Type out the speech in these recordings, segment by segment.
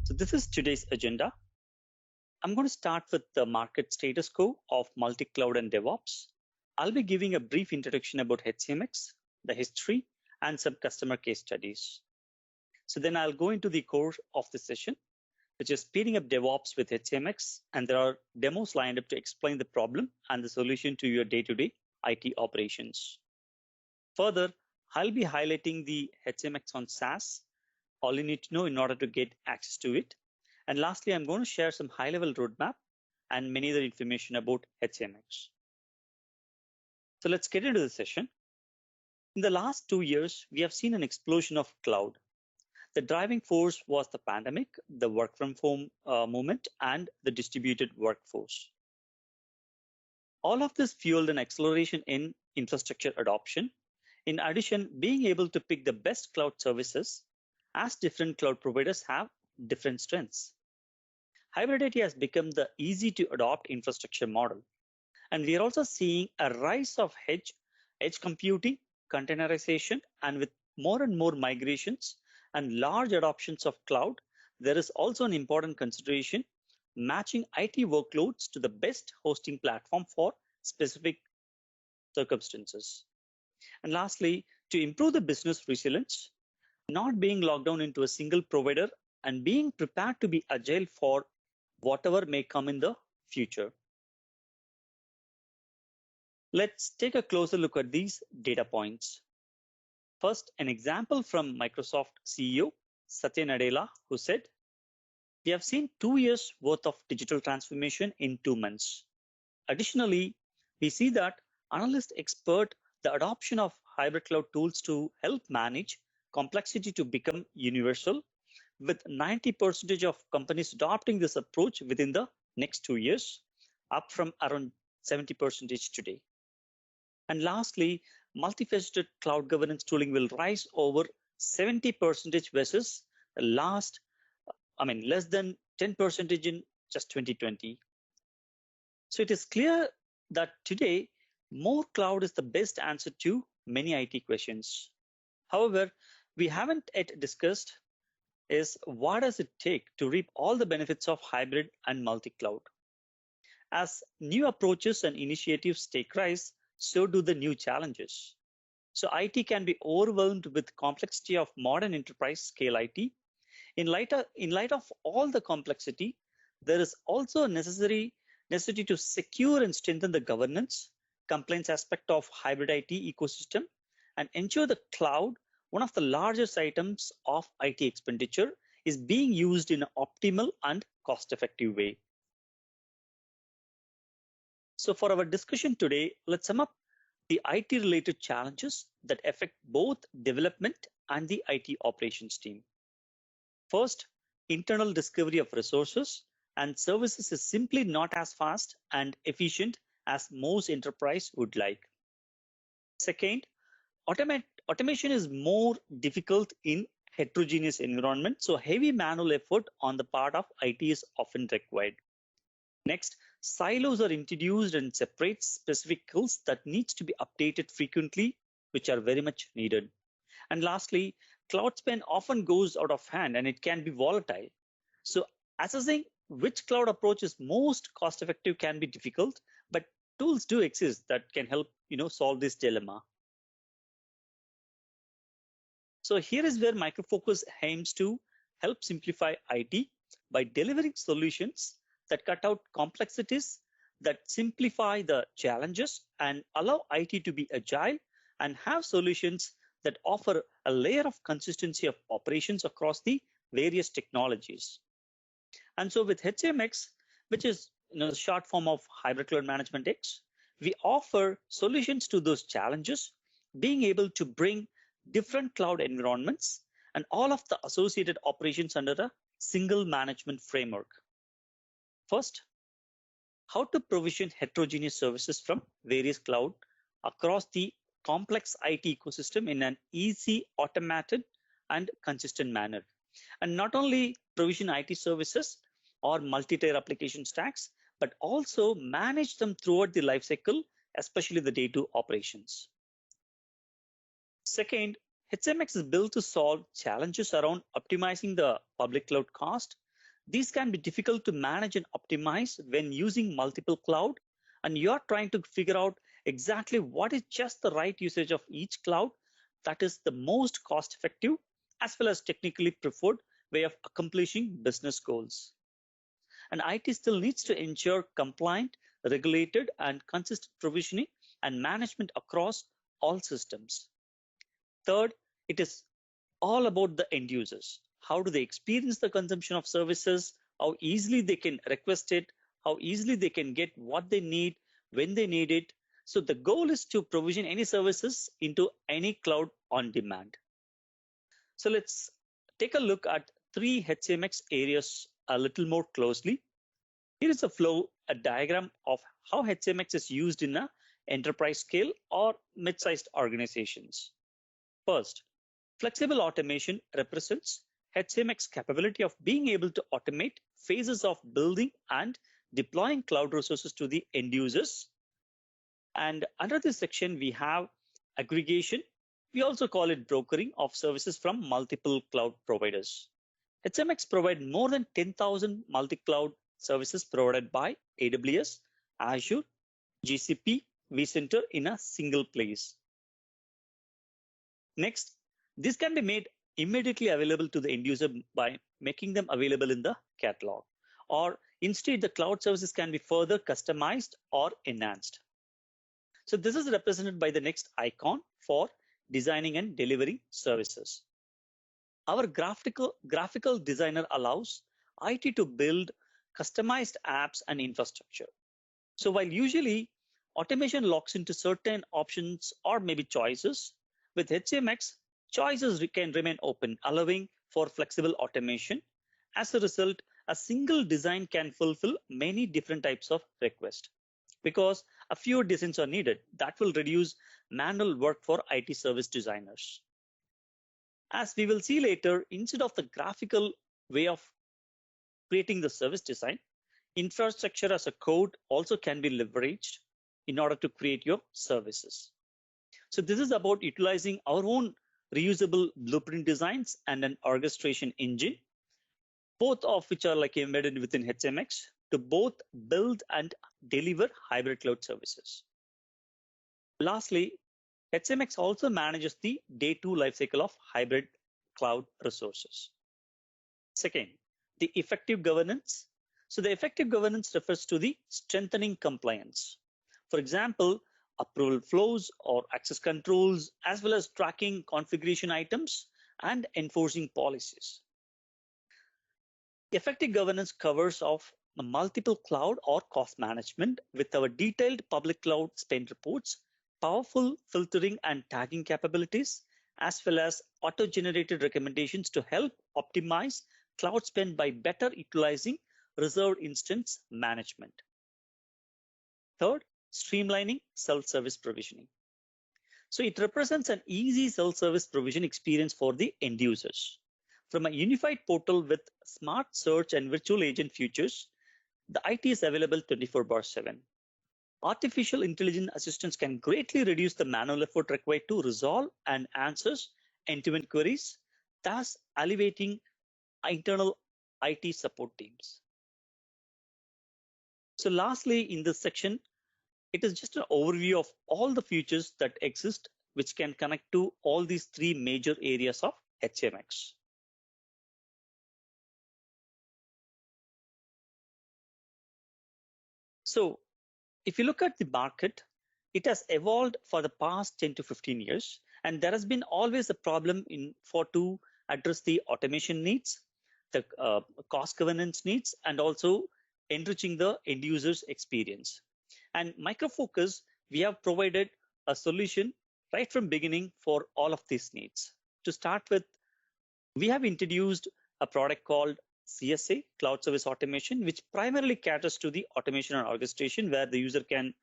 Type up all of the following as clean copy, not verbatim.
So this is today's agenda. I'm going to start with the market status quo of multi-cloud and DevOps. I'll be giving a brief introduction about HCMX, the history, and some customer case studies. So then I'll go into the core of the session, which is speeding up DevOps with HCMX, and there are demos lined up to explain the problem and the solution to your day-to-day IT operations. Further, I'll be highlighting the HCMX on SaaS, all you need to know in order to get access to it. And lastly, I'm going to share some high-level roadmap and many other information about HCMX. So let's get into the session. In the last 2 years, we have seen an explosion of cloud. The driving force was the pandemic, the work from home movement, and the distributed workforce. All of this fueled an acceleration in infrastructure adoption. In addition, being able to pick the best cloud services, as different cloud providers have different strengths. Hybrid IT has become the easy to adopt infrastructure model. And we are also seeing a rise of edge computing, containerization, and with more and more migrations and large adoptions of cloud, there is also an important consideration matching IT workloads to the best hosting platform for specific circumstances. And lastly, to improve the business resilience, not being locked down into a single provider and being prepared to be agile for whatever may come in the future. Let's take a closer look at these data points. First, an example from Microsoft CEO Satya Nadella, who said, "We have seen 2 years worth of digital transformation in 2 months. Additionally, we see that Analyst expert the adoption of hybrid cloud tools to help manage complexity to become universal, with 90% of companies adopting this approach within the next 2 years, up from around 70% today. And lastly, multifaceted cloud governance tooling will rise over 70% versus the less than 10% in just 2020. So it is clear that today, more cloud is the best answer to many IT questions. However, we haven't yet discussed is what does it take to reap all the benefits of hybrid and multi-cloud? As new approaches and initiatives take rise, so do the new challenges. So IT can be overwhelmed with complexity of modern enterprise scale IT. In light of all the complexity, there is also a necessity to secure and strengthen the governance, compliance aspect of hybrid IT ecosystem, and ensure the cloud, one of the largest items of IT expenditure, is being used in an optimal and cost-effective way. So for our discussion today, let's sum up the IT-related challenges that affect both development and the IT operations team. First, internal discovery of resources and services is simply not as fast and efficient as most enterprise would like. Second, automation is more difficult in heterogeneous environment, so heavy manual effort on the part of IT is often required. Next, silos are introduced and separate specific skills that needs to be updated frequently, which are very much needed. And lastly, cloud spend often goes out of hand and it can be volatile. So assessing which cloud approach is most cost effective can be difficult, but tools do exist that can help solve this dilemma. So here is where Micro Focus aims to help simplify IT by delivering solutions that cut out complexities, that simplify the challenges and allow IT to be agile and have solutions that offer a layer of consistency of operations across the various technologies. And so with HCMX, which is the short form of Hybrid Cloud Management X, we offer solutions to those challenges, being able to bring different cloud environments and all of the associated operations under a single management framework. First, how to provision heterogeneous services from various cloud across the complex IT ecosystem in an easy, automated, and consistent manner. And not only provision IT services or multi-tier application stacks, but also manage them throughout the lifecycle, especially the day-to operations. Second, HCMX is built to solve challenges around optimizing the public cloud cost, These can be difficult to manage and optimize when using multiple cloud, and you're trying to figure out exactly what is just the right usage of each cloud that is the most cost effective as well as technically preferred way of accomplishing business goals. And IT still needs to ensure compliant, regulated, and consistent provisioning and management across all systems. Third, it is all about the end users. How do they experience the consumption of services? How easily they can request it? How easily they can get what they need when they need it? So the goal is to provision any services into any cloud on demand. So let's take a look at 3 HCMX areas a little more closely. Here is a diagram of how HCMX is used in an enterprise scale or mid-sized organizations. First, flexible automation represents HCMX capability of being able to automate phases of building and deploying cloud resources to the end users. And under this section, we have aggregation. We also call it brokering of services from multiple cloud providers. HCMX provides more than 10,000 multi-cloud services provided by AWS, Azure, GCP, vCenter in a single place. Next, this can be made immediately available to the end user by making them available in the catalog. Or instead, the cloud services can be further customized or enhanced. So this is represented by the next icon for designing and delivering services. Our graphical designer allows IT to build customized apps and infrastructure. So while usually automation locks into certain options or maybe choices, with HCMX, choices can remain open, allowing for flexible automation. As a result, a single design can fulfill many different types of requests. Because a few designs are needed, that will reduce manual work for IT service designers. As we will see later, instead of the graphical way of creating the service design, infrastructure as a code also can be leveraged in order to create your services. So this is about utilizing our own reusable blueprint designs and an orchestration engine, both of which are like embedded within HCMX to both build and deliver hybrid cloud services. Lastly, HCMX also manages the day 2 lifecycle of hybrid cloud resources. Second, the effective governance. So the effective governance refers to the strengthening compliance. For example, approval flows or access controls, as well as tracking configuration items and enforcing policies. Effective governance covers off multiple cloud or cost management with our detailed public cloud spend reports, powerful filtering and tagging capabilities, as well as auto-generated recommendations to help optimize cloud spend by better utilizing reserved instance management. Third, streamlining self-service provisioning. So it represents an easy self-service provision experience for the end users. From a unified portal with smart search and virtual agent features, the IT is available 24/7. Artificial intelligence assistance can greatly reduce the manual effort required to resolve and answer end-to-end queries, thus alleviating internal IT support teams. So lastly, in this section, it is just an overview of all the features that exist, which can connect to all these 3 major areas of HCMX. So if you look at the market, it has evolved for the past 10 to 15 years, and there has been always a problem to address the automation needs, the cost governance needs, and also enriching the end user's experience. And Micro Focus, we have provided a solution right from beginning for all of these needs. To start with, we have introduced a product called CSA, Cloud Service Automation, which primarily caters to the automation and orchestration, where the user can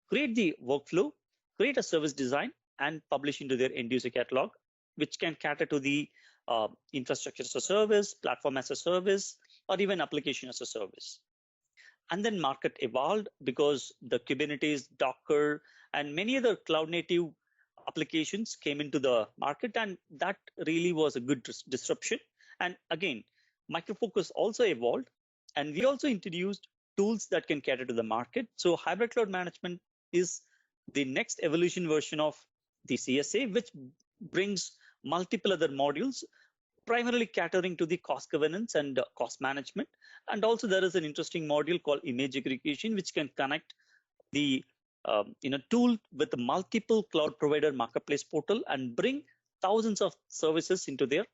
create the workflow, create a service design, and publish into their end user catalog, which can cater to the infrastructure as a service, platform as a service, or even application as a service. And then market evolved because the Kubernetes, Docker, and many other cloud native applications came into the market, and that really was a good disruption. And again, Micro Focus also evolved, and we also introduced tools that can cater to the market. So hybrid cloud management is the next evolution version of the CSA, which brings multiple other modules, primarily catering to the cost governance and cost management. And also there is an interesting module called image aggregation, which can connect the tool with the multiple cloud provider marketplace portal and bring thousands of services into their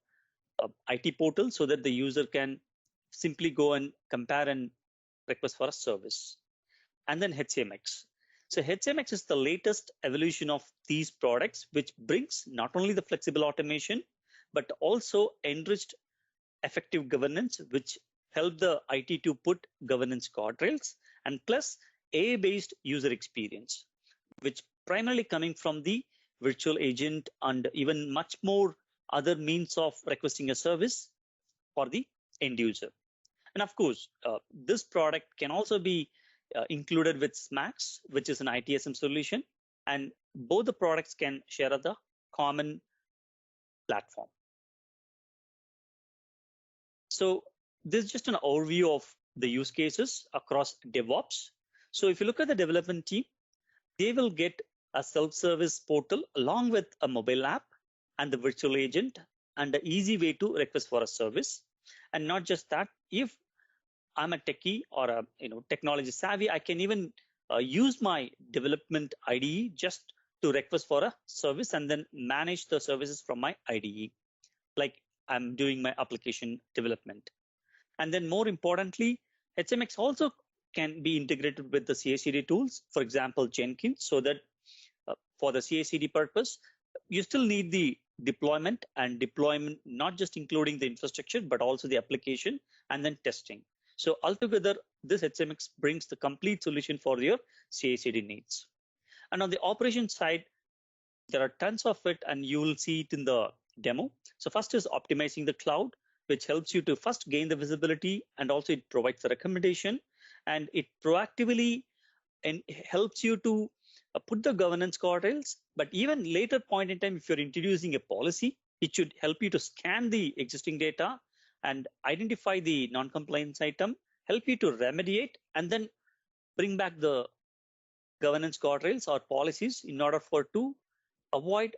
IT portal so that the user can simply go and compare and request for a service. And then HCMX. So HCMX is the latest evolution of these products, which brings not only the flexible automation, but also enriched effective governance, which help the IT to put governance guardrails, and plus AI-based user experience, which primarily coming from the virtual agent and even much more other means of requesting a service for the end user. And of course, this product can also be included with SMAX, which is an ITSM solution, and both the products can share the common platform. So this is just an overview of the use cases across DevOps. So if you look at the development team, they will get a self-service portal along with a mobile app and the virtual agent and an easy way to request for a service. And not just that, if I'm a techie or a technology savvy, I can even use my development IDE just to request for a service and then manage the services from my IDE, like I'm doing my application development. And then more importantly, HCMX also can be integrated with the CI/CD tools, for example, Jenkins, so that for the CI/CD purpose, you still need the deployment, not just including the infrastructure, but also the application and then testing. So altogether, this HCMX brings the complete solution for your CI/CD needs. And on the operation side, there are tons of it, and you will see it in the demo. So first is optimizing the cloud, which helps you to first gain the visibility, and also it provides the recommendation, and it proactively and helps you to put the governance guardrails. But even later point in time, if you're introducing a policy, it should help you to scan the existing data and identify the non-compliance item, help you to remediate, and then bring back the governance guardrails or policies in order for to avoid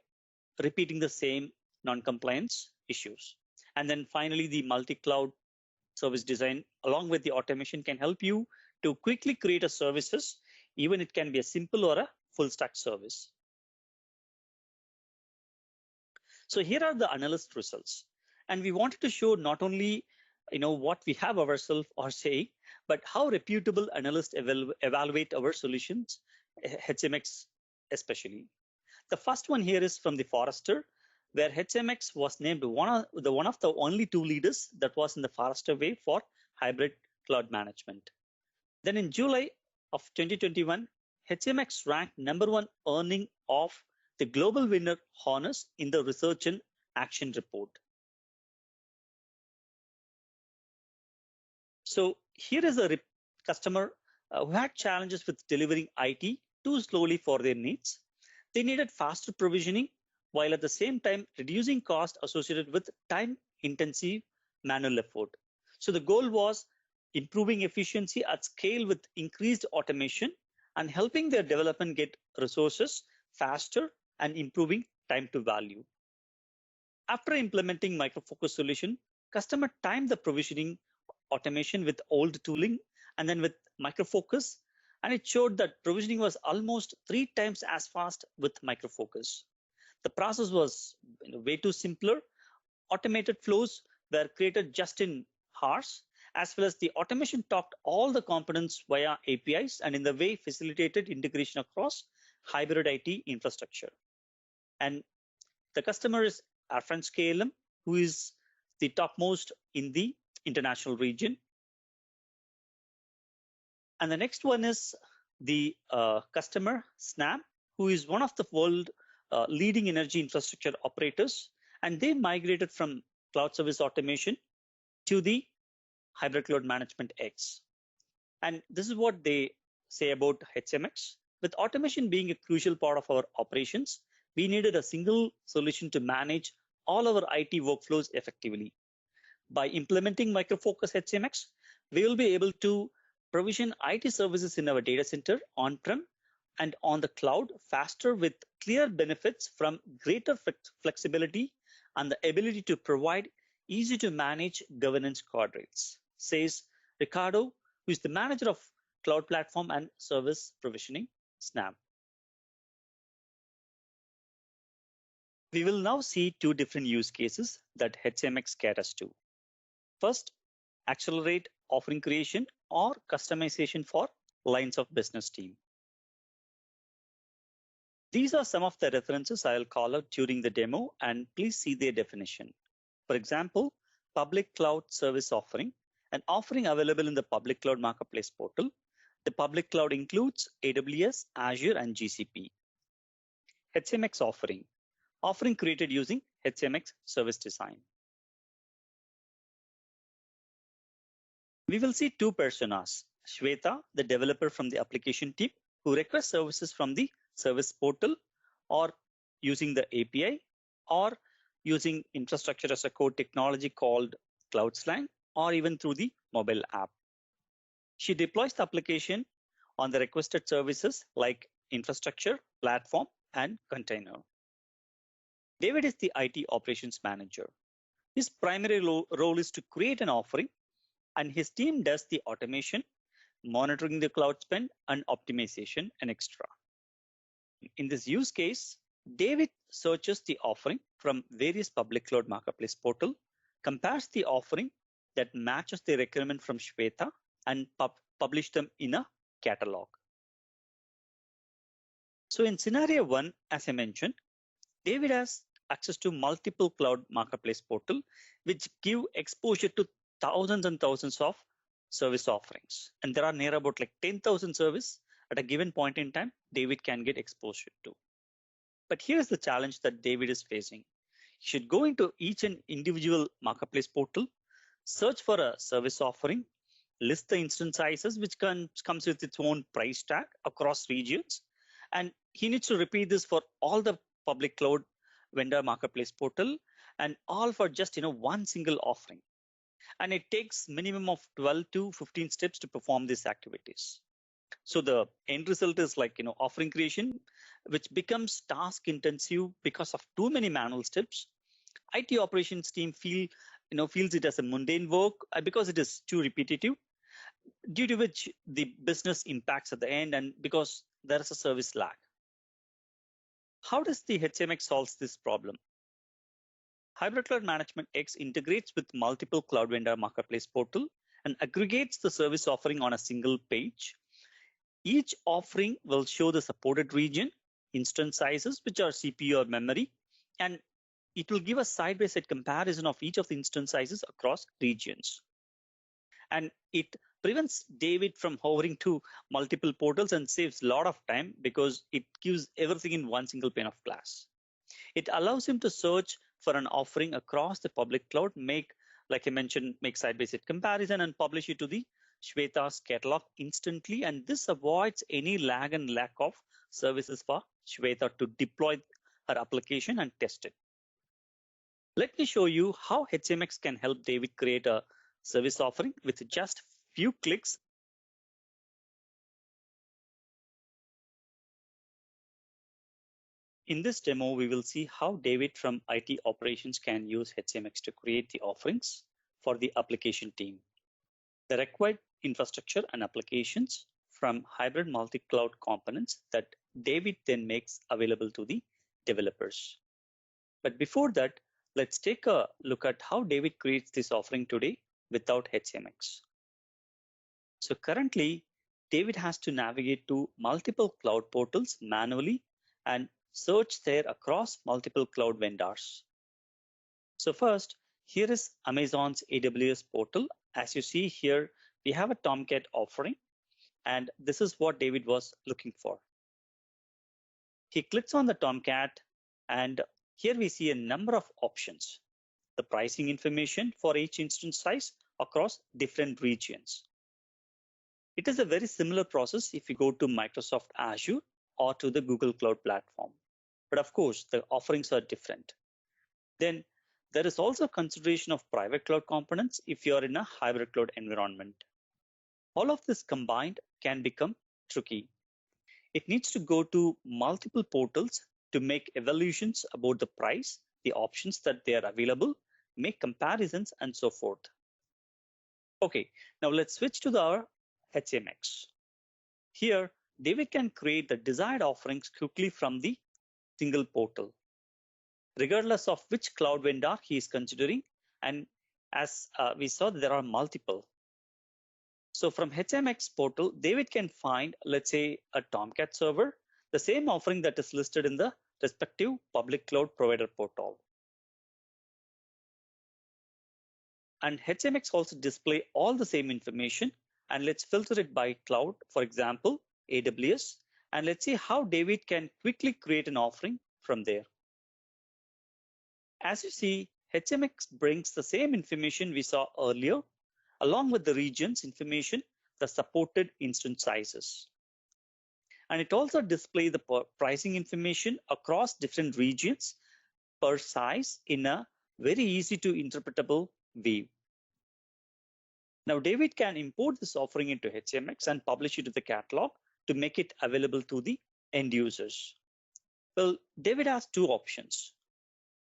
repeating the same non-compliance issues. And then finally, the multi-cloud service design along with the automation can help you to quickly create a services, even it can be a simple or a full stack service. So here are the Analyst results. And we wanted to show not only what we have ourselves or say, but how reputable Analysts evaluate our solutions, HCMX especially. The first one here is from the Forrester, where HCMX was named one of the only two leaders that was in the Forrester Wave for hybrid cloud management. Then in July of 2021, HCMX ranked #1 earning of the global winner honors in the research and action report. So here is a customer who had challenges with delivering IT too slowly for their needs. They needed faster provisioning, while at the same time reducing cost associated with time-intensive manual effort. So the goal was improving efficiency at scale with increased automation and helping their development get resources faster and improving time to value. After implementing Micro Focus solution, customer timed the provisioning automation with old tooling and then with Micro Focus, and it showed that provisioning was almost 3 times as fast with Micro Focus. The process was way too simpler. Automated flows were created just in hours, as well as the automation talked all the components via APIs and in the way facilitated integration across hybrid IT infrastructure. And the customer is France-KLM, who is the topmost in the international region. And the next one is the customer, Snam, who is one of the world leading energy infrastructure operators, and they migrated from cloud service automation to the hybrid cloud management X. And this is what they say about HCMX. With automation being a crucial part of our operations, we needed a single solution to manage all our IT workflows effectively. By implementing Micro Focus HCMX, we will be able to provision IT services in our data center on-prem and on the cloud faster with clear benefits from greater flexibility and the ability to provide easy to manage governance guardrails, says Ricardo, who is the manager of Cloud Platform and Service Provisioning, SNAP. We will now see two different use cases that HCMX caters to. First, accelerate offering creation or customization for lines of business team. These are some of the references I will call out during the demo, and please see their definition. For example, public cloud service offering, an offering available in the public cloud marketplace portal. The public cloud includes AWS, Azure, and GCP. HCMX offering created using HCMX service design. We will see two personas, Shweta, the developer from the application team, who requests services from the service portal or using the API or using infrastructure as a code technology called Cloud Slang or even through the mobile app. She deploys the application on the requested services like infrastructure, platform, and container. David is the IT operations manager. His primary role is to create an offering, and his team does the automation, monitoring the cloud spend, and optimization and extra. In this use case, David searches the offering from various public cloud marketplace portal, compares the offering that matches the requirement from Shweta, and publish them in a catalog. So in scenario one, as I mentioned, David has access to multiple cloud marketplace portal, which give exposure to thousands and thousands of service offerings. And there are near about like 10,000 service at a given point in time, David can get exposure to. But here's the challenge that David is facing. He should go into each and individual marketplace portal, search for a service offering, list the instance sizes, which comes with its own price tag across regions. And he needs to repeat this for all the public cloud vendor marketplace portal and all for just one single offering. And it takes minimum of 12 to 15 steps to perform these activities. So the end result is like offering creation, which becomes task intensive because of too many manual steps. IT operations team feels it as a mundane work because it is too repetitive, due to which the business impacts at the end and because there is a service lag. How does the HCMX solves this problem? Hybrid Cloud Management X integrates with multiple cloud vendor marketplace portal and aggregates the service offering on a single page. Each offering will show the supported region, instance sizes, which are CPU or memory, and it will give a side-by-side comparison of each of the instance sizes across regions. And it prevents David from hovering to multiple portals and saves a lot of time because it gives everything in one single pane of glass. It allows him to search for an offering across the public cloud, like I mentioned, make side-by-side comparison and publish it to the Shweta's catalog instantly. And this avoids any lag and lack of services for Shweta to deploy her application and test it. Let me show you how HCMX can help David create a service offering with just few clicks. In this demo, we will see how David from IT operations can use HCMX to create the offerings for the application team. The required infrastructure and applications from hybrid multi-cloud components that David then makes available to the developers. But before that, let's take a look at how David creates this offering today without HCMX. So currently, David has to navigate to multiple cloud portals manually and search there across multiple cloud vendors. So first, here is Amazon's AWS portal. As you see here, we have a Tomcat offering, and this is what David was looking for. He clicks on the Tomcat, and here we see a number of options. The pricing information for each instance size across different regions. It is a very similar process if you go to Microsoft Azure or to the Google Cloud Platform. But of course, the offerings are different. Then There is also consideration of private cloud components if you are in a hybrid cloud environment. All of this combined can become tricky. It needs to go to multiple portals to make evaluations about the price, the options that they are available, make comparisons, and so forth. Okay, now let's switch to our HCMX. Here, David can create the desired offerings quickly from the single portal, regardless of which cloud vendor he is considering. And as we saw, there are multiple. So from HCMX portal, David can find, let's say, a Tomcat server, the same offering that is listed in the respective public cloud provider portal. And HCMX also display all the same information, and let's filter it by cloud, for example, AWS, and let's see how David can quickly create an offering from there. As you see, HCMX brings the same information we saw earlier, along with the regions information, the supported instance sizes. And it also displays the pricing information across different regions per size in a very easy to interpretable view. Now, David can import this offering into HCMX and publish it to the catalog to make it available to the end users. Well, David has two options.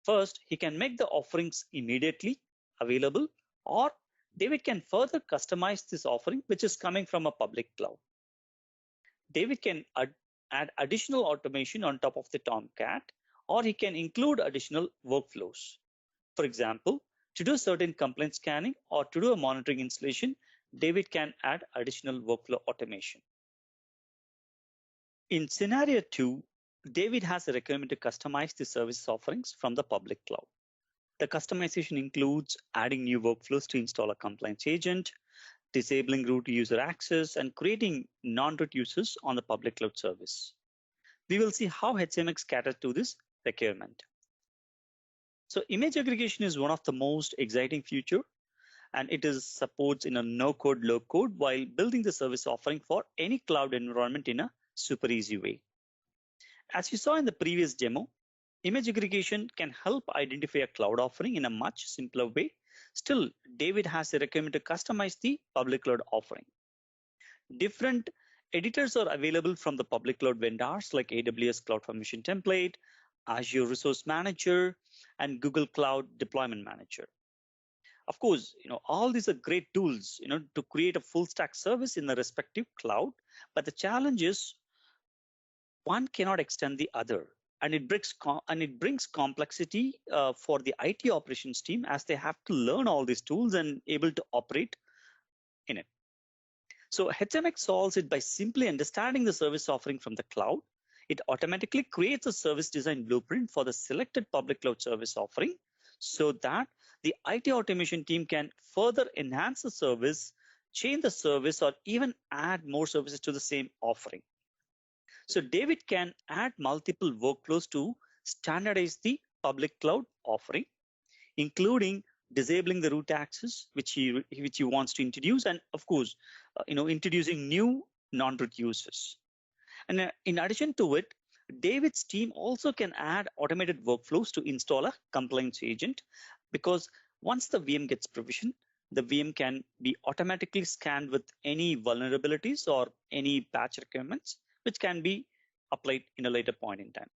First, he can make the offerings immediately available, or David can further customize this offering, which is coming from a public cloud. David can add additional automation on top of the Tomcat, or he can include additional workflows. For example, to do certain complaint scanning or to do a monitoring installation, David can add additional workflow automation. In scenario 2, David has a requirement to customize the service offerings from the public cloud. The customization includes adding new workflows to install a compliance agent, disabling root user access, and creating non-root users on the public cloud service. We will see how HCMX caters to this requirement. So image aggregation is one of the most exciting feature, and it is supports in a no-code, low-code while building the service offering for any cloud environment in a super easy way. As you saw in the previous demo, image aggregation can help identify a cloud offering in a much simpler way. Still, David has a requirement to customize the public cloud offering. Different editors are available from the public cloud vendors like AWS Cloud Formation Template, Azure Resource Manager, and Google Cloud Deployment Manager. Of course, all these are great tools, to create a full stack service in the respective cloud. But the challenge is one cannot extend the other, and it brings complexity for the IT operations team as they have to learn all these tools and able to operate in it. So HCMX solves it by simply understanding the service offering from the cloud. It automatically creates a service design blueprint for the selected public cloud service offering so that the IT automation team can further enhance the service, change the service, or even add more services to the same offering. So David can add multiple workflows to standardize the public cloud offering, including disabling the root access, which he wants to introduce, and of course, introducing new non-root users. And in addition to it, David's team also can add automated workflows to install a compliance agent, because once the VM gets provisioned, the VM can be automatically scanned with any vulnerabilities or any patch requirements, which can be applied in a later point in time.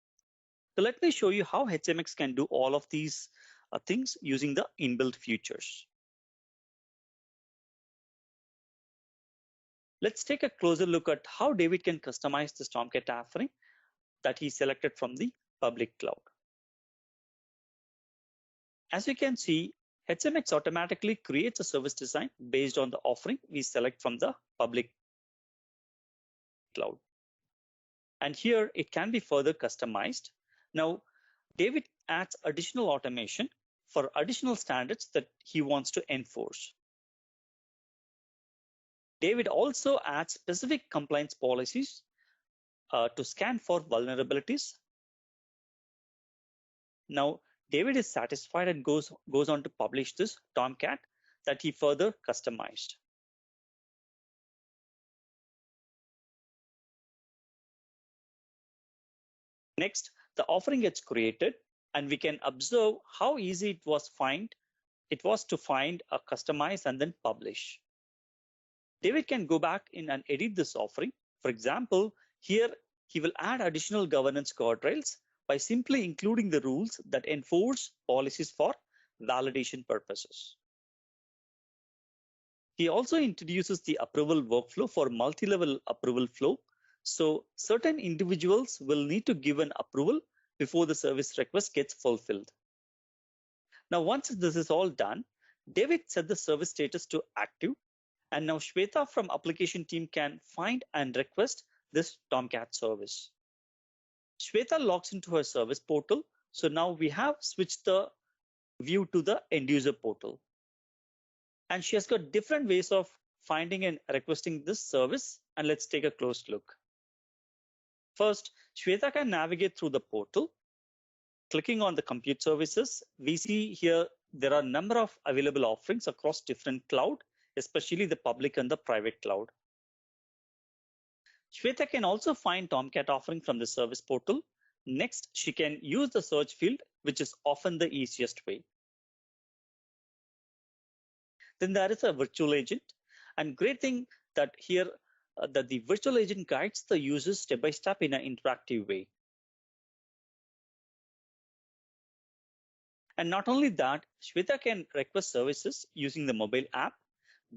So let me show you how HCMX can do all of these things using the inbuilt features. Let's take a closer look at how David can customize this Tomcat offering that he selected from the public cloud. As you can see, HCMX automatically creates a service design based on the offering we select from the public cloud. And here it can be further customized. Now, David adds additional automation for additional standards that he wants to enforce. David also adds specific compliance policies to scan for vulnerabilities. Now, David is satisfied and goes on to publish this Tomcat that he further customized. Next, the offering gets created And we can observe how easy it was to find, customize, and then publish. David can go back in and edit this offering. For example, here he will add additional governance guardrails by simply including the rules that enforce policies for validation purposes. He also introduces the approval workflow for multi-level approval flow. So certain individuals will need to give an approval before the service request gets fulfilled. Now, once this is all done, David set the service status to active. And now Shweta from application team can find and request this Tomcat service. Shweta logs into her service portal. So now we have switched the view to the end user portal. And she has got different ways of finding and requesting this service. And let's take a close look. First, Shweta can navigate through the portal. Clicking on the compute services, we see here there are a number of available offerings across different cloud, especially the public and the private cloud. Shweta can also find Tomcat offering from the service portal. Next, she can use the search field, which is often the easiest way. Then there is a virtual agent, and great thing that here that the virtual agent guides the users step by step in an interactive way. And not only that, Shweta can request services using the mobile app,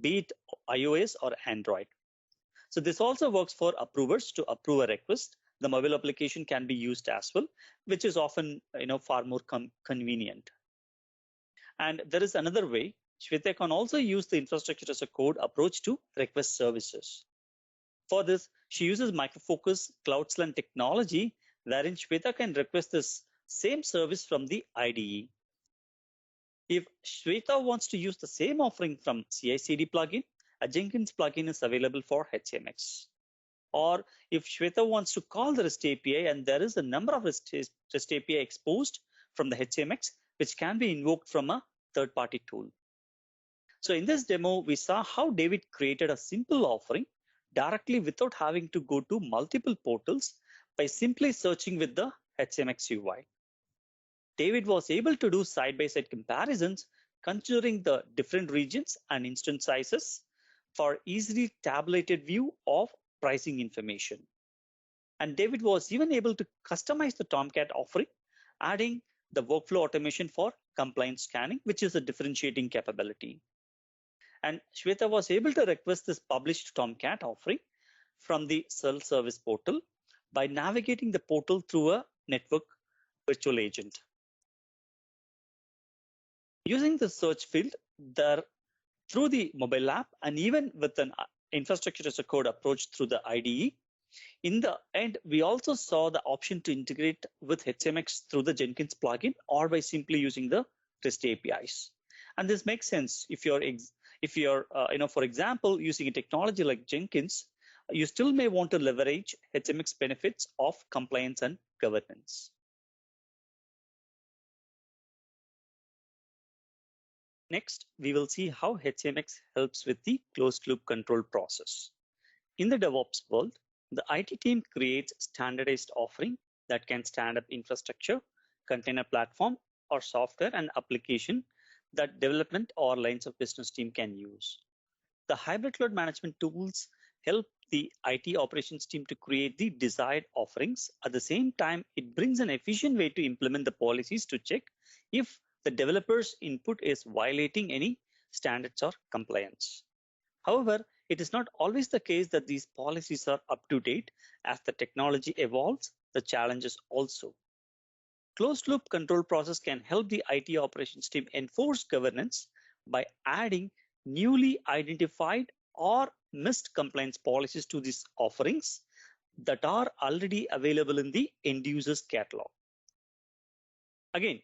be it iOS or Android. So this also works for approvers to approve a request. The mobile application can be used as well, which is often far more convenient. And there is another way. Shweta can also use the infrastructure as a code approach to request services. For this, she uses Micro Focus Cloud Slant technology, wherein Shweta can request this same service from the IDE. If Shweta wants to use the same offering from CI/CD plugin, a Jenkins plugin is available for HCMX. Or if Shweta wants to call the REST API, and there is a number of REST API exposed from the HCMX, which can be invoked from a third-party tool. So in this demo, we saw how David created a simple offering directly without having to go to multiple portals by simply searching with the HCMX UI. David was able to do side-by-side comparisons considering the different regions and instance sizes for easily tabulated view of pricing information. And David was even able to customize the Tomcat offering, adding the workflow automation for compliance scanning, which is a differentiating capability. And Shweta was able to request this published Tomcat offering from the self-service portal by navigating the portal through a network virtual agent. Using the search field there through the mobile app and even with an infrastructure as a code approach through the IDE, in the end, we also saw the option to integrate with HCMX through the Jenkins plugin or by simply using the REST APIs. And this makes sense if you're for example, using a technology like Jenkins, you still may want to leverage HCMX benefits of compliance and governance. Next, we will see how HCMX helps with the closed loop control process. In the DevOps world, the IT team creates standardized offering that can stand up infrastructure, container platform, or software and application that development or lines of business team can use. The hybrid cloud management tools help the IT operations team to create the desired offerings. At the same time, it brings an efficient way to implement the policies to check if the developer's input is violating any standards or compliance. However, it is not always the case that these policies are up to date. As the technology evolves, the challenges also. Closed loop control process can help the IT operations team enforce governance by adding newly identified or missed compliance policies to these offerings that are already available in the end user's catalog. Again,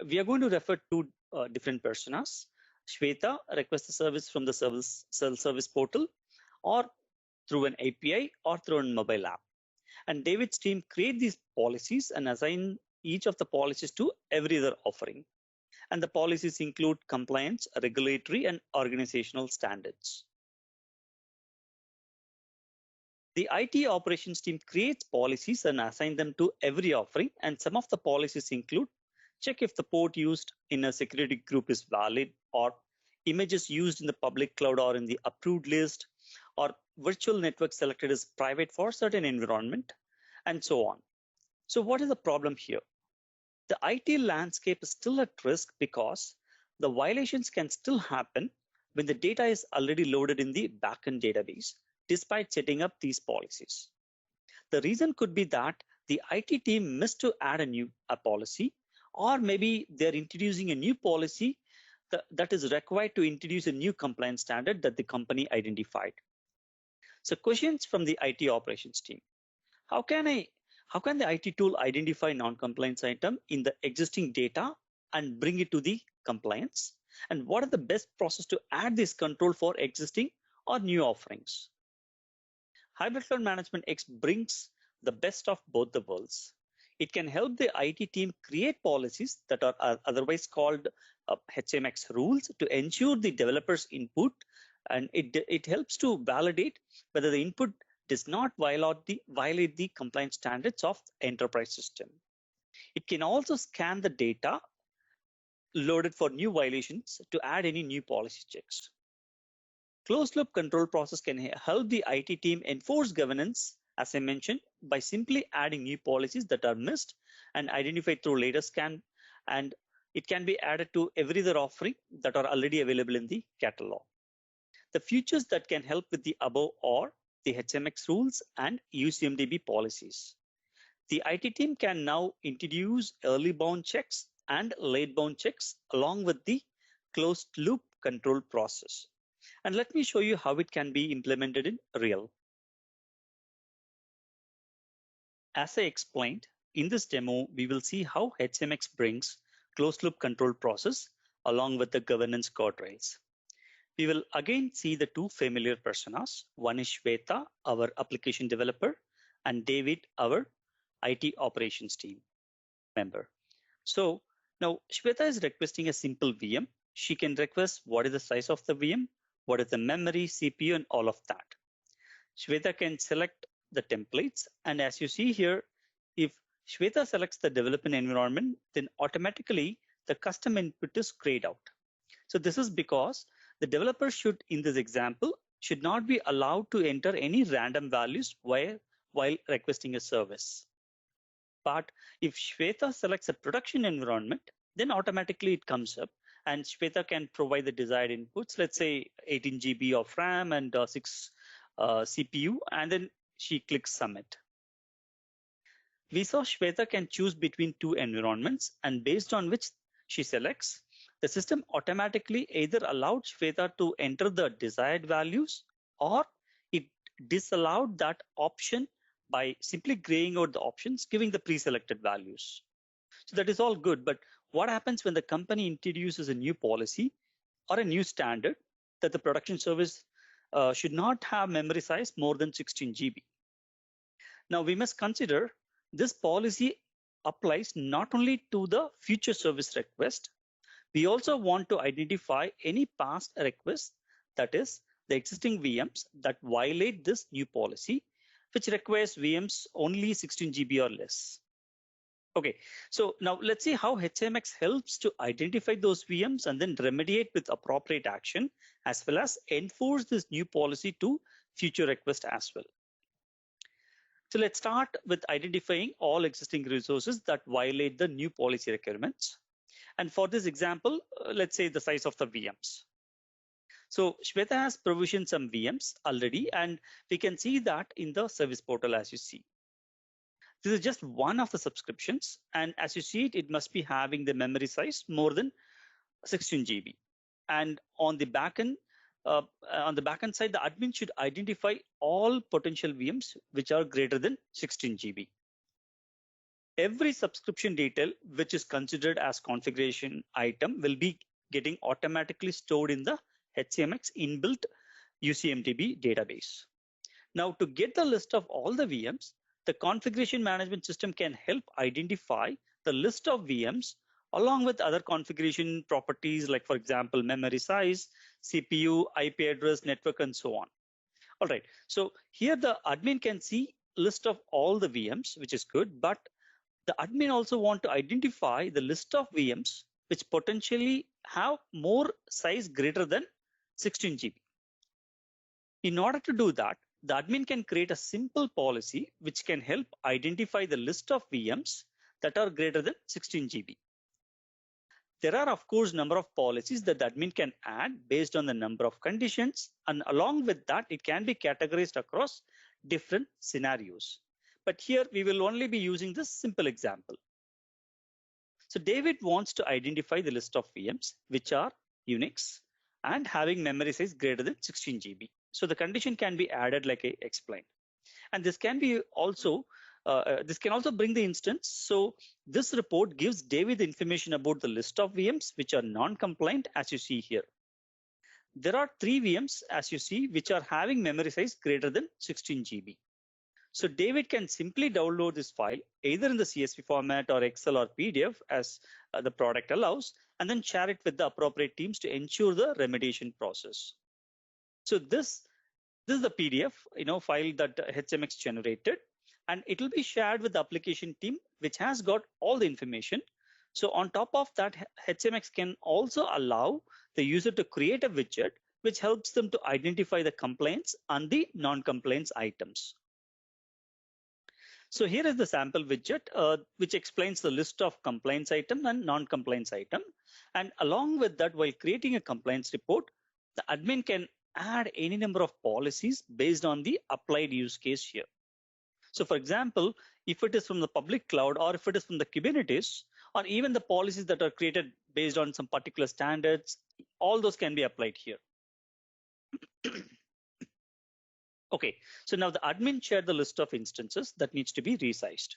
we are going to refer to different personas. Shweta requests the service from the self-service portal or through an API or through a mobile app. And David's team create these policies and assign each of the policies to every other offering. And the policies include compliance, regulatory, and organizational standards. The IT operations team creates policies and assign them to every offering. And some of the policies include check if the port used in a security group is valid, or images used in the public cloud or in the approved list, or virtual network selected as private for certain environment, and so on. So what is the problem here? The IT landscape is still at risk because the violations can still happen when the data is already loaded in the backend database, despite setting up these policies. The reason could be that the IT team missed to add a policy, or maybe they're introducing a new policy that is required to introduce a new compliance standard that the company identified. So questions from the IT operations team. How can the IT tool identify non-compliance item in the existing data and bring it to the compliance? And what are the best process to add this control for existing or new offerings? Hybrid Cloud Management X brings the best of both the worlds. It can help the IT team create policies that are otherwise called HCMX rules to ensure the developer's input, and it helps to validate whether the input does not violate the compliance standards of the enterprise system. It can also scan the data loaded for new violations to add any new policy checks. Closed loop control process can help the IT team enforce governance, as I mentioned, by simply adding new policies that are missed and identified through later scan, and it can be added to every other offering that are already available in the catalog. The features that can help with the above are the HCMX rules and UCMDB policies. The IT team can now introduce early bound checks and late bound checks along with the closed loop control process. And let me show you how it can be implemented in real. As I explained, in this demo, we will see how HCMX brings closed loop control process along with the governance guardrails. We will again see the two familiar personas. One is Shweta, our application developer, and David, our IT operations team member. So now Shweta is requesting a simple VM. She can request what is the size of the VM, what is the memory, CPU, and all of that. Shweta can select the templates. And as you see here, if Shweta selects the development environment, then automatically the custom input is grayed out. So this is because the developer should, in this example, should not be allowed to enter any random values while requesting a service. But if Shweta selects a production environment, then automatically it comes up and Shweta can provide the desired inputs, let's say 18 GB of RAM and 6 CPU, and then she clicks submit. We saw Shweta can choose between two environments, and based on which she selects, the system automatically either allowed Shweta to enter the desired values or it disallowed that option by simply graying out the options, giving the pre-selected values. So that is all good, but what happens when the company introduces a new policy or a new standard that the production service should not have memory size more than 16 GB? Now we must consider this policy applies not only to the future service request, we also want to identify any past requests, that is the existing VMs that violate this new policy, which requires VMs only 16 GB or less. Okay, so now let's see how HCMX helps to identify those VMs and then remediate with appropriate action, as well as enforce this new policy to future requests as well. So let's start with identifying all existing resources that violate the new policy requirements. And for this example, let's say the size of the VMs. So Shweta has provisioned some VMs already, and we can see that in the service portal as you see. This is just one of the subscriptions, and as you see it must be having the memory size more than 16 GB. And on the backend side, the admin should identify all potential VMs which are greater than 16 GB. Every subscription detail which is considered as configuration item will be getting automatically stored in the HCMX inbuilt UCMDB database. Now, to get the list of all the VMs, the configuration management system can help identify the list of VMs along with other configuration properties like, for example, memory size, CPU, IP address, network, and so on. All right, so here the admin can see list of all the VMs, which is good, but The admin also want to identify the list of VMs which potentially have more size greater than 16 GB. In order to do that, the admin can create a simple policy which can help identify the list of VMs that are greater than 16 GB. There are, of course, number of policies that the admin can add based on the number of conditions, and along with that, it can be categorized across different scenarios. But here we will only be using this simple example. So David wants to identify the list of VMs which are Unix and having memory size greater than 16 GB. So the condition can be added like I explained. And this can be also this can also bring the instance. So this report gives David the information about the list of VMs which are non-compliant, as you see here. There are 3 VMs, as you see, which are having memory size greater than 16 GB. So David can simply download this file either in the CSV format or Excel or PDF as the product allows, and then share it with the appropriate teams to ensure the remediation process. So this is the PDF file that HCMX generated, and it will be shared with the application team which has got all the information. So on top of that, HCMX can also allow the user to create a widget which helps them to identify the complaints and the non-compliance items. So here is the sample widget which explains the list of compliance item and non-compliance item. And along with that, while creating a compliance report, the admin can add any number of policies based on the applied use case here. So for example, if it is from the public cloud or if it is from the Kubernetes, or even the policies that are created based on some particular standards, all those can be applied here. Okay, so now the admin shared the list of instances that needs to be resized.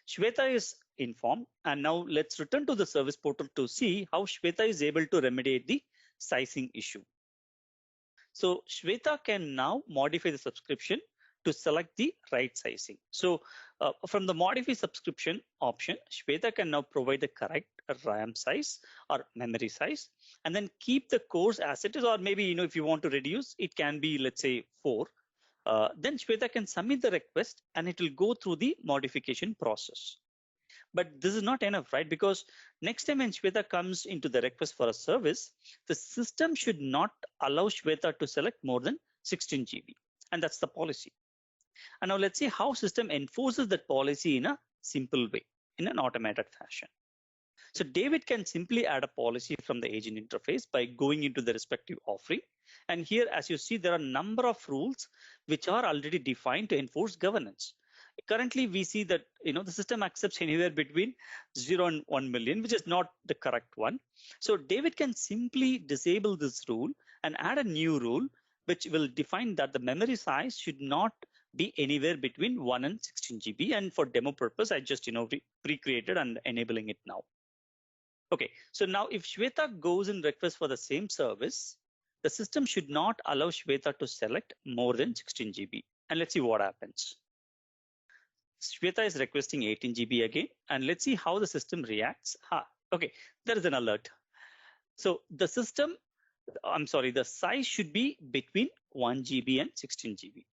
Shweta is informed, and now let's return to the service portal to see how Shweta is able to remediate the sizing issue. So Shweta can now modify the subscription to select the right sizing. So from the modify subscription option, Shweta can now provide the correct RAM size or memory size, and then keep the cores as it is, or maybe if you want to reduce, it can be, let's say, 4. Then Shweta can submit the request and it will go through the modification process. But this is not enough, right? Because next time when Shweta comes into the request for a service, the system should not allow Shweta to select more than 16 GB. And that's the policy. And now let's see how system enforces that policy in a simple way, in an automated fashion. So David can simply add a policy from the agent interface by going into the respective offering. And here, as you see, there are a number of rules which are already defined to enforce governance. Currently, we see that the system accepts anywhere between 0 and 1 million, which is not the correct one. So David can simply disable this rule and add a new rule which will define that the memory size should not be anywhere between 1 and 16 GB. And for demo purpose, I just pre-created and enabling it now. Okay, so now if Shweta goes and requests for the same service, the system should not allow Shweta to select more than 16 GB. And let's see what happens. Shweta is requesting 18 GB again, and let's see how the system reacts. Okay, there is an alert. So the the size should be between 1 GB and 16 GB.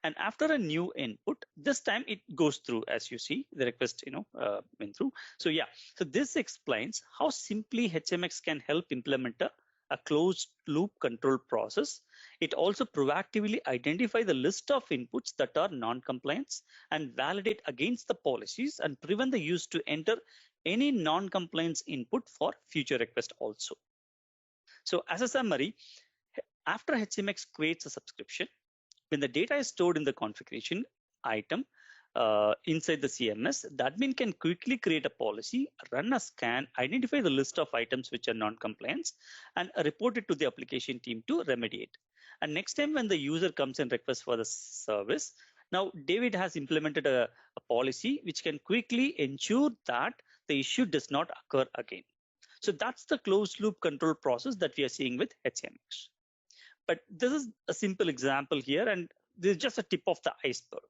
And after a new input, this time it goes through, as you see, the request, went through. So yeah, so this explains how simply HCMX can help implement a closed loop control process. It also proactively identify the list of inputs that are non-compliance and validate against the policies and prevent the use to enter any non-compliance input for future request also. So as a summary, after HCMX creates a subscription, when the data is stored in the configuration item inside the CMS, the admin can quickly create a policy, run a scan, identify the list of items which are non-compliance, and report it to the application team to remediate. And next time when the user comes and requests for the service, now David has implemented a policy which can quickly ensure that the issue does not occur again. So that's the closed loop control process that we are seeing with HCMX. But this is a simple example here, and this is just a tip of the iceberg.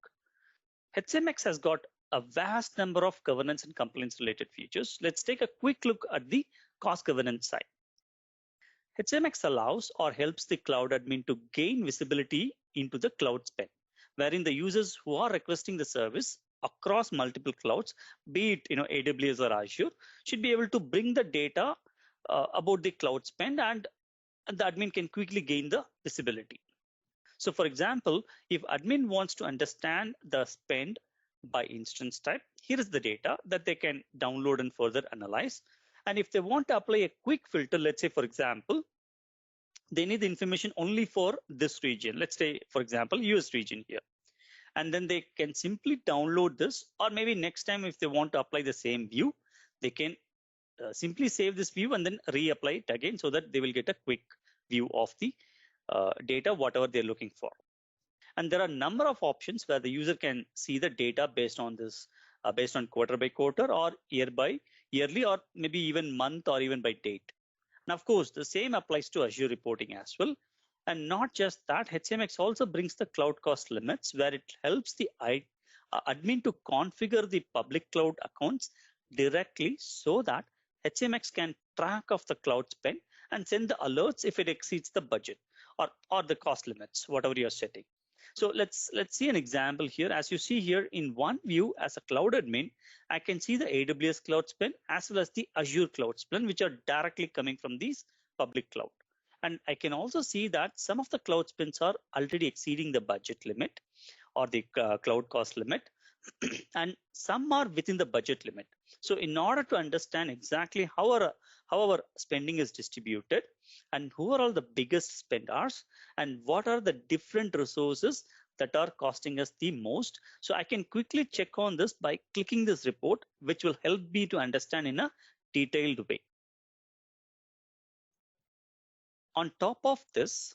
HCMX has got a vast number of governance and compliance related features. Let's take a quick look at the cost governance side. HCMX allows or helps the cloud admin to gain visibility into the cloud spend, wherein the users who are requesting the service across multiple clouds, be it AWS or Azure, should be able to bring the data about the cloud spend, and the admin can quickly gain the visibility. So for example, if admin wants to understand the spend by instance type, here is the data that they can download and further analyze. And if they want to apply a quick filter, let's say, for example, they need the information only for this region. Let's say, for example, US region here. And then they can simply download this, or maybe next time if they want to apply the same view, they can simply save this view and then reapply it again so that they will get a quick view of the data, whatever they're looking for. And there are a number of options where the user can see the data based on this, based on quarter by quarter or year by yearly, or maybe even month or even by date. Now, of course, the same applies to Azure reporting as well. And not just that, HCMX also brings the cloud cost limits where it helps the admin to configure the public cloud accounts directly so that HCMX can track of the cloud spend and send the alerts if it exceeds the budget or the cost limits, whatever you're setting. So let's see an example here. As you see here in one view as a cloud admin, I can see the AWS cloud spend as well as the Azure cloud spend, which are directly coming from these public cloud. And I can also see that some of the cloud spends are already exceeding the budget limit or the cloud cost limit, and some are within the budget limit. So in order to understand exactly how our spending is distributed and who are all the biggest spenders and what are the different resources that are costing us the most, so I can quickly check on this by clicking this report, which will help me to understand in a detailed way. On top of this,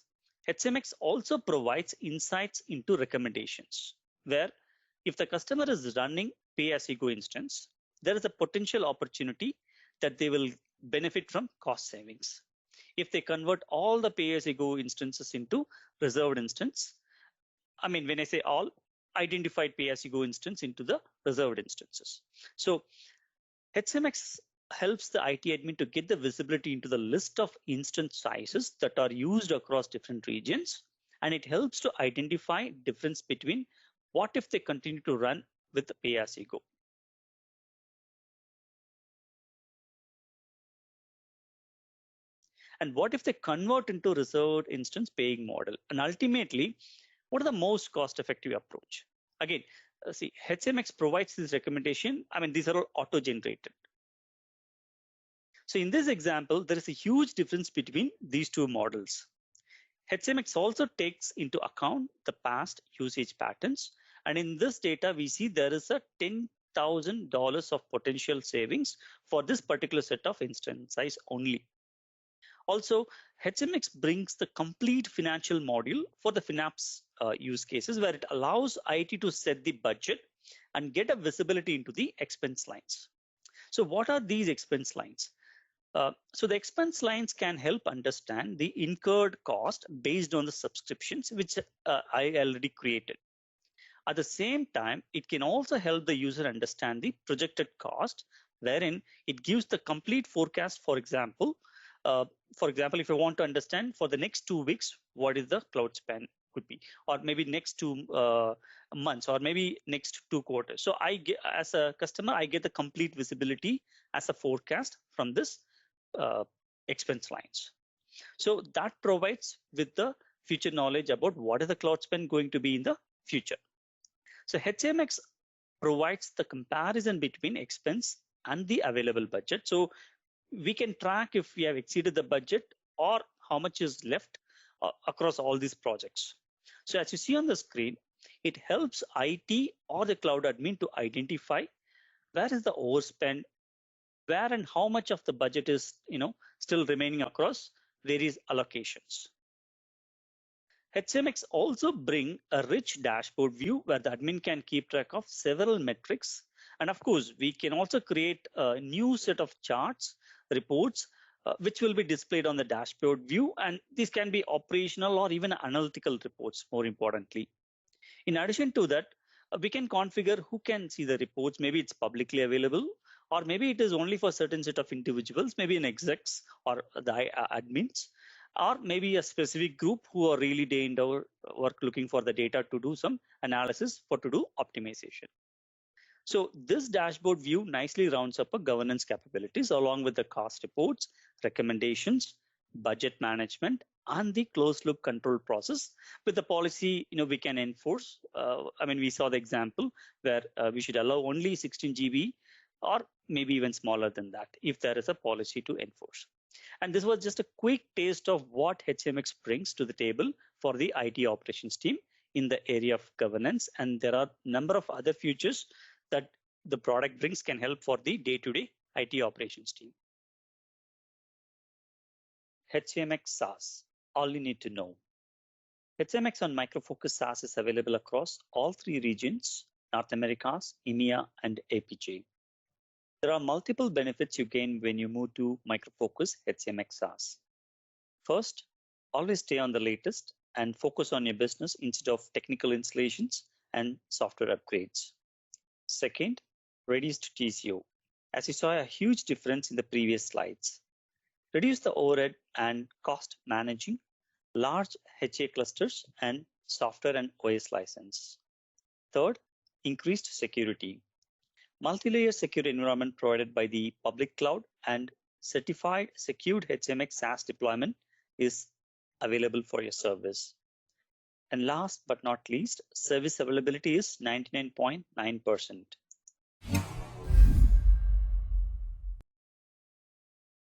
HCMX also provides insights into recommendations, where if the customer is running pay-as-you-go instance, there is a potential opportunity that they will benefit from cost savings. If they convert all the pay-as-you-go instances into reserved instance, I mean, when I say all, identified pay-as-you-go instance into the reserved instances. So HCMX helps the IT admin to get the visibility into the list of instance sizes that are used across different regions, and it helps to identify difference between what if they continue to run with the pay-as-you-go. And what if they convert into reserved instance paying model? And ultimately, what is the most cost-effective approach? Again, see, HCMX provides this recommendation. I mean, these are all auto-generated. So in this example, there is a huge difference between these two models. HCMX also takes into account the past usage patterns. And in this data, we see there is a $10,000 of potential savings for this particular set of instance size only. Also, HCMX brings the complete financial module for the FinApps use cases, where it allows IT to set the budget and get a visibility into the expense lines. So what are these expense lines? So the expense lines can help understand the incurred cost based on the subscriptions, which I already created. At the same time, it can also help the user understand the projected cost, wherein it gives the complete forecast. For example, if you want to understand for the next 2 weeks, what is the cloud spend could be, or maybe next 2 months, or maybe next 2 quarters. So I get, as a customer, I get the complete visibility as a forecast from this expense lines. So that provides with the future knowledge about what is the cloud spend going to be in the future. So HCMX provides the comparison between expense and the available budget. So we can track if we have exceeded the budget or how much is left across all these projects. So as you see on the screen, it helps IT or the cloud admin to identify where is the overspend, where and how much of the budget is still remaining across various allocations. HCMX also bring a rich dashboard view where the admin can keep track of several metrics. And of course, we can also create a new set of charts, reports, which will be displayed on the dashboard view. And these can be operational or even analytical reports, more importantly. In addition to that, we can configure who can see the reports. Maybe it's publicly available, or maybe it is only for a certain set of individuals, maybe an execs or the admins, or maybe a specific group who are really day in day work looking for the data to do some analysis to do optimization. So this dashboard view nicely rounds up a governance capabilities along with the cost reports, recommendations, budget management, and the closed loop control process. With the policy, we can enforce. We saw the example where we should allow only 16 GB or maybe even smaller than that if there is a policy to enforce. And this was just a quick taste of what HCMX brings to the table for the IT operations team in the area of governance. And there are a number of other features that the product brings can help for the day-to-day IT operations team. HCMX SaaS, all you need to know. HCMX on Micro Focus SaaS is available across all three regions, North Americas, EMEA, and APJ. There are multiple benefits you gain when you move to Micro Focus HCMX SaaS. First, always stay on the latest and focus on your business instead of technical installations and software upgrades. Second, reduced TCO. As you saw a huge difference in the previous slides. Reduce the overhead and cost managing large HA clusters and software and OS license. Third, increased security. Multi-layer secure environment provided by the public cloud and certified secured HCMX SaaS deployment is available for your service. And last but not least, service availability is 99.9%.